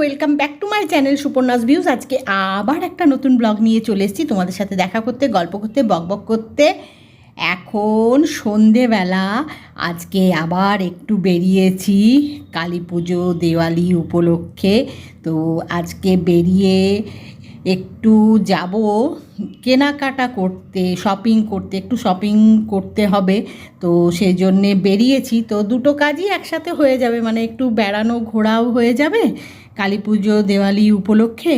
Welcome back to my channel Suparna's views. আজকে আবার একটা নতুন ব্লগ নিয়ে চলে এসেছি তোমাদের সাথে দেখা করতে, গল্প করতে, বকবক করতে। এখন সন্ধেবেলা, আজকে আবার একটু বেরিয়েছি কালী পুজো দেওয়ালি উপলক্ষে। তো আজকে বেরিয়ে একটু যাব কেনাকাটা করতে, শপিং করতে, একটু শপিং করতে হবে। তো সেই জন্যে বেরিয়েছি। তো দুটো কাজই একসাথে হয়ে যাবে, মানে একটু বেড়ানো ঘোরাও হয়ে যাবে কালী পুজো দেওয়ালি উপলক্ষে।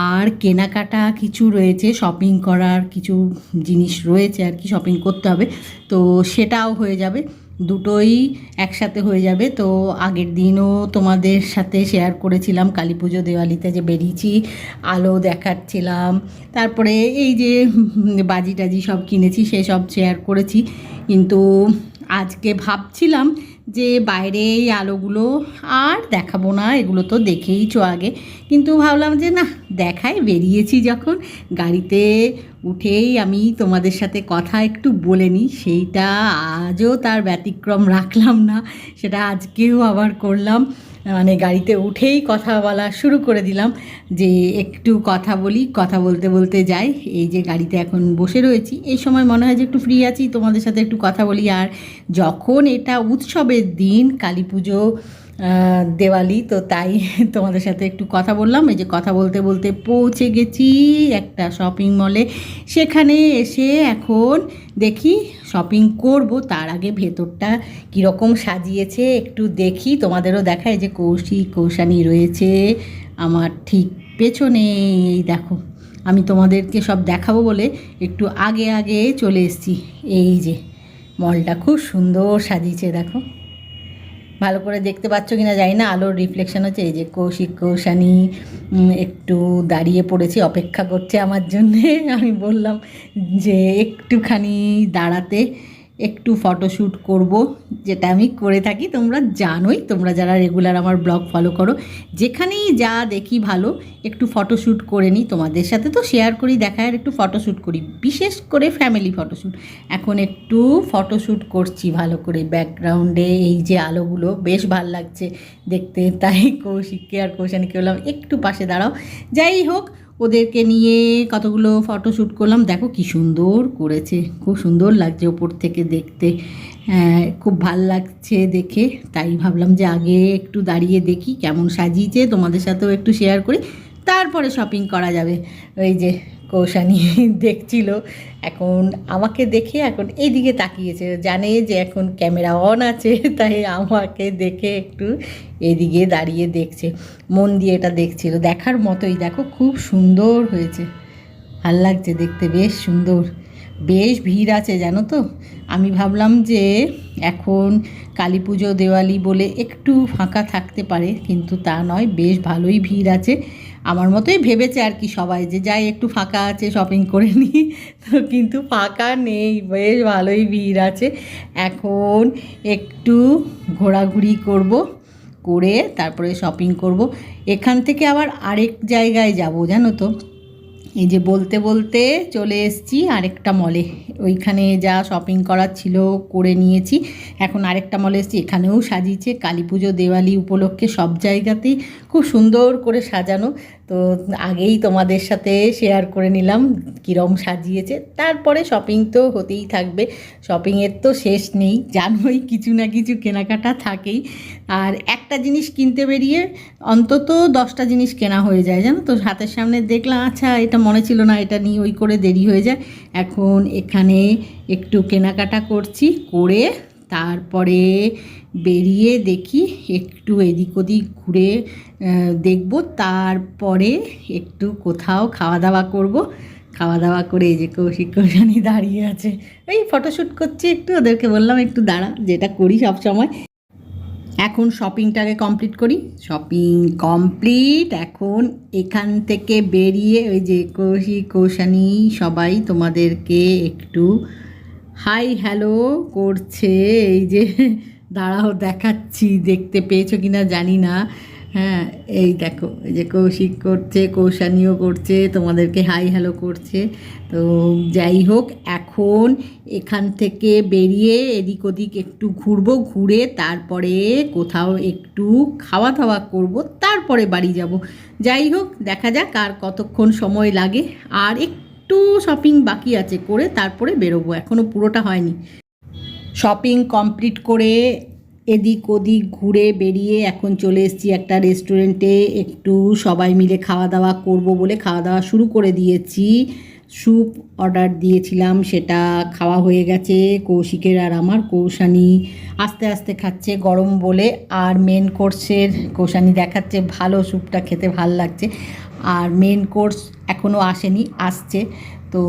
আর কেনাকাটা কিছু রয়েছে, শপিং করার কিছু জিনিস রয়েছে আর কি, শপিং করতে হবে। তো সেটাও হয়ে যাবে, দুটোই একসাথে হয়ে যাবে। তো আগের দিনও তোমাদের সাথে শেয়ার করেছিলাম কালী পুজো দেওয়ালিতে যে বেরিয়েছি, আলো দেখাচ্ছিলাম, তারপরে এই যে বাজি টাজি সব কিনেছি সেসব শেয়ার করেছি। কিন্তু আজকে ভাবছিলাম যে বাইরে এই আলোগুলো আর দেখাবো না, এগুলো তো দেখেইছো আগে। কিন্তু ভাবলাম যে না, দেখাই, বেরিয়েছি যখন, গাড়িতে উঠেই আমি তোমাদের সাথে কথা একটু বলে নিই। সেইটা আজও তার ব্যতিক্রম রাখলাম না, সেটা আজকেও আবার করলাম। মানে গাড়িতে উঠেই কথা বলা শুরু করে দিলাম যে একটু কথা বলি, কথা বলতে বলতে যাই। এই যে গাড়িতে এখন বসে রয়েছি, এই সময় মনে হয় যে একটু ফ্রি আছি, তোমাদের সাথে একটু কথা বলি। আর যখন এটা উৎসবের দিন, কালী পুজো দেওয়ালি, তো তাই তোমাদের সাথে একটু কথা বললাম। এই যে কথা বলতে বলতে পৌঁছে গেছি একটা শপিং মলে। সেখানে এসে এখন দেখি শপিং করব, তার আগে ভেতরটা কীরকম সাজিয়েছে একটু দেখি, তোমাদেরও দেখায়। যে কৌশানী রয়েছে আমার ঠিক পেছনে, এই দেখো। আমি তোমাদেরকে সব দেখাবো বলে একটু আগে আগে চলে এসেছি। এই যে মলটা খুব সুন্দর সাজিয়েছে, দেখো। ভালো করে দেখতে পাচ্ছ কি না জানি না, আলোর রিফ্লেকশন হচ্ছে। এই যে কৌশানী একটু দাঁড়িয়ে পড়েছে, অপেক্ষা করছে আমার জন্যে। আমি বললাম যে একটুখানি দাঁড়াতে, একটু ফটোশ্যুট করব, যেটা আমি করে থাকি। তোমরা জানোই, তোমরা যারা রেগুলার আমার ব্লগ ফলো করো, যেখানেই যা দেখি ভালো একটু ফটোশ্যুট করে নিই, তোমাদের সাথে তো শেয়ার করি, দেখায়, আর একটু ফটোশ্যুট করি, বিশেষ করে ফ্যামিলি ফটোশ্যুট। এখন একটু ফটোশ্যুট করছি ভালো করে, ব্যাকগ্রাউন্ডে এই যে আলোগুলো বেশ ভাল লাগছে দেখতে। তাই কৌশিককে আর কৌশানীকে বললাম একটু পাশে দাঁড়াও। যাই হোক, ওদেরকে নিয়ে কতগুলো ফটোশ্যুট করলাম। দেখো কি সুন্দর করেছে, খুব সুন্দর লাগছে ওপর থেকে দেখতে, খুব ভাল লাগছে দেখে। তাই ভাবলাম যে আগে একটু দাঁড়িয়ে দেখি কেমন সাজিয়েছে, তোমাদের সাথেও একটু শেয়ার করি, তারপরে শপিং করা যাবে। ওই যে কৌশানী দেখছিল, এখন আমাকে দেখে এখন এইদিকে তাকিয়েছে, জানে যে এখন ক্যামেরা অন আছে, তাই আমাকে দেখে একটু এদিকে দাঁড়িয়ে দেখছে, মন দিয়ে এটা দেখছিল, দেখার মতোই। দেখো খুব সুন্দর হয়েছে, ভাল লাগছে দেখতে, বেশ সুন্দর। বেশ ভিড় আছে জানো তো। আমি ভাবলাম যে এখন কালী পুজো দেওয়ালি বলে একটু ফাঁকা থাকতে পারে, কিন্তু তা নয়, বেশ ভালোই ভিড় আছে। আমার মতোই ভেবেছে আর কি সবাই, যে যাই একটু ফাঁকা আছে শপিং করে নিই। তো কিন্তু ফাঁকা নেই, বেশ ভালোই ভিড় আছে। এখন একটু ঘোরাঘুরি করব, করে তারপরে শপিং করব। এখান থেকে আবার আরেক জায়গায় যাব জানো তো। এই যে বলতে বলতে চলে এসেছি আরেকটা মলে, ওইখানে যা শপিং করার ছিল করে নিয়েছি। এখন আরেকটা মলে এসেছি, এখানেও সাজিয়েছে কালী পুজো দেওয়ালি উপলক্ষে, সব জায়গাতেই খুব সুন্দর করে সাজানো। তো আগেই তোমাদের সাথে শেয়ার করে নিলাম কীরকম সাজিয়েছে। তারপরে শপিং তো হতেই থাকবে, শপিংয়ের তো শেষ নেই, জানোই কিছু না কিছু কেনাকাটা থাকেই। আর একটা জিনিস কিনতে বেরিয়ে অন্তত 10টা জিনিস কেনা হয়ে যায় জানো তো। হাতের সামনে দেখলাম, আচ্ছা এটা মনে ছিল না, এটা নিয়ে ওই করে দেরি হয়ে যায়। এখন এখানে একটু কেনাকাটা করছি, করে তারপরে বেরিয়ে দেখি একটু এদিক ওদিক ঘুরে দেখব, তারপরে একটু কোথাও খাওয়া দাওয়া করব। খাওয়া দাওয়া করে এই যে কৌশানী দাঁড়িয়ে আছে, এই ফটোশ্যুট করছি একটু, ওদেরকে বললাম একটু দাঁড়া, যেটা করি সব সময়। এখন শপিংটাকে কমপ্লিট করি। শপিং কমপ্লিট, এখন এখান থেকে বেরিয়ে ওই যে কৌশানী সবাই তোমাদেরকে একটু হাই হ্যালো করছে। এই যে দাঁড়াও দেখাচ্ছি, দেখতে পেয়েছো কি না জানি না। হ্যাঁ, এই দেখো এই যে কৌশিক করছে, কৌশানীও করছে, তোমাদেরকে হাই হ্যালো করছে। তো যাই হোক, এখন এখান থেকে বেরিয়ে এদিক ওদিক একটু ঘুরবো, ঘুরে তারপরে কোথাও একটু খাওয়া দাওয়া করব, তারপরে বাড়ি যাব। যাই হোক, দেখা যাক আর কতক্ষণ সময় লাগে। আর একটু শপিং বাকি আছে, করে তারপরে বেরোবো, এখনও পুরোটা হয়নি। শপিং কমপ্লিট করে এদিক ওদিক ঘুরে বেরিয়ে এখন চলে এসেছি একটা রেস্টুরেন্টে, একটু সবাই মিলে খাওয়া দাওয়া করব বলে খাওয়া দাওয়া শুরু করে দিয়েছি। স্যুপ অর্ডার দিয়েছিলাম, সেটা খাওয়া হয়ে গেছে কৌশিকের আর আমার। কৌশানী আস্তে আস্তে খাচ্ছে গরম বলে, আর মেন কোর্সের কৌশানী দেখাচ্ছে ভালো, স্যুপটা খেতে ভাল লাগছে। আর মেন কোর্স এখনও আসেনি, আসছে। তো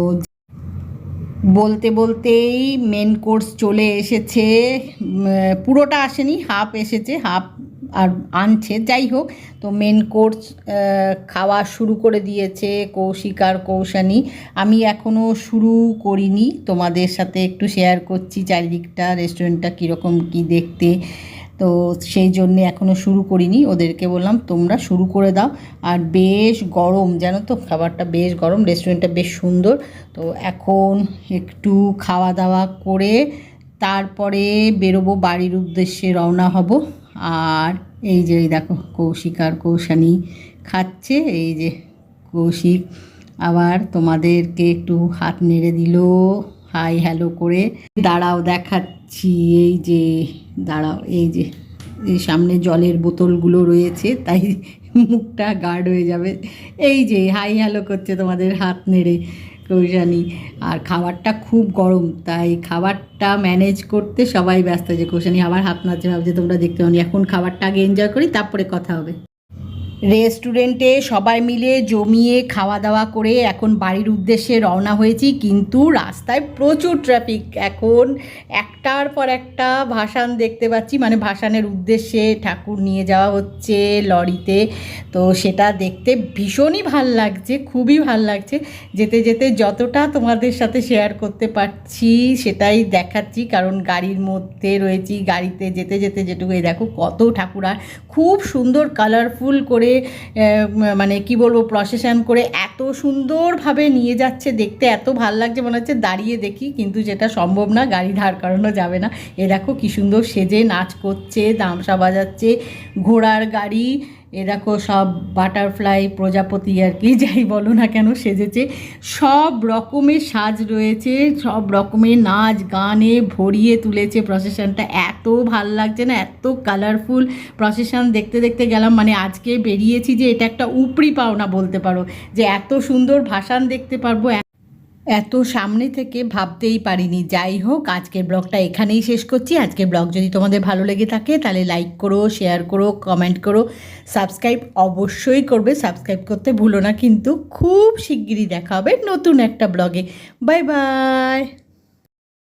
বলতে বলতেই মেন কোর্স চলে এসেছে, পুরোটা আসেনি, হাফ এসেছে, হাফ আর আনছে। যাই হোক, তো মেন কোর্স খাওয়া শুরু করে দিয়েছে কৌশিক আর কৌশানী। আমি এখনও শুরু করিনি, তোমাদের সাথে একটু শেয়ার করছি চারিদিকটা, রেস্টুরেন্টটা কীরকম কী দেখতে। তো সেই জন্যে এখনও শুরু করিনি, ওদেরকে বললাম তোমরা শুরু করে দাও। আর বেশ গরম, জানো তো, খাবারটা বেশ গরম, রেস্টুরেন্টটা বেশ সুন্দর। তো এখন একটু খাওয়া দাওয়া করে তারপরে বেরোবো, বাড়ির উদ্দেশ্যে রওনা হব। আর এই যে এই দেখো কৌশিক আর কৌশানী খাচ্ছে, এই যে কৌশিক আবার তোমাদেরকে একটু হাত নেড়ে দিল হাই হ্যালো করে। দাঁড়াও দেখাচ্ছি, এই যে দাঁড়াও, এই যে এই সামনে জলের বোতলগুলো রয়েছে, তাই মুখটা গার্ড হয়ে যাবে। এই যে হাই হ্যালো করছে তোমাদের হাত নেড়ে কৌশানী। আর খাবারটা খুব গরম, তাই খাবারটা ম্যানেজ করতে সবাই ব্যস্ত। যে কৌশানী আবার হাত নাড়ছে, ভাবছে তোমরা দেখতে পাওনি। এখন খাবারটা আগে এনজয় করি, তারপরে কথা হবে। রেস্টুরেন্টে সবাই মিলে জমিয়ে খাওয়া দাওয়া করে এখন বাড়ির উদ্দেশ্যে রওনা হয়েছি, কিন্তু রাস্তায় প্রচুর ট্রাফিক। এখন একটার পর একটা ভাসান দেখতে পাচ্ছি, মানে ভাসানের উদ্দেশ্যে ঠাকুর নিয়ে যাওয়া হচ্ছে লরিতে। তো সেটা দেখতে ভীষণই ভাল লাগছে, খুবই ভাল লাগছে। যেতে যেতে যতটা তোমাদের সাথে শেয়ার করতে পারছি সেটাই দেখাচ্ছি, কারণ গাড়ির মধ্যে রয়েছি। গাড়িতে যেতে যেতে যেটুকু, এই দেখো কত ঠাকুর, আর খুব সুন্দর কালারফুল করে, মানে কি বলবো, প্রসেশন করে এত সুন্দরভাবে নিয়ে যাচ্ছে, দেখতে এত ভাল লাগছে, মনে হচ্ছে দাঁড়িয়ে দেখি, কিন্তু যেটা সম্ভব না, গাড়ি দাঁড় করানো যাবে না। এ দেখো কী সুন্দর সেজে নাচ করছে, তামসা বাজাচ্ছে, ঘোড়ার গাড়ি, এ দেখো সব বাটারফ্লাই প্রজাপতি আর কি যাই বলো না কেন সেজেছে। সব রকমের সাজ রয়েছে, সব রকমের নাচ গানে ভরিয়ে তুলেছে প্রসেশনটা। এত ভাল লাগছে না, এত কালারফুল প্রসেশন দেখতে দেখতে গেলাম। মানে আজকে বেরিয়েছি যে এটা একটা উপরি পাওনা বলতে পারো, যে এত সুন্দর ভাসান দেখতে পারবো, এত সামনে থেকে ভাবতেই পারিনি। যাই হোক, আজকের ব্লগটা এখানেই শেষ করছি। আজকের ব্লগ যদি তোমাদের ভালো লেগে থাকে তাহলে লাইক করো, শেয়ার করো, কমেন্ট করো, সাবস্ক্রাইব অবশ্যই করবে। সাবস্ক্রাইব করতে ভুলো না কিন্তু। খুব শিগগিরই দেখা হবে নতুন একটা ব্লগে। Bye bye.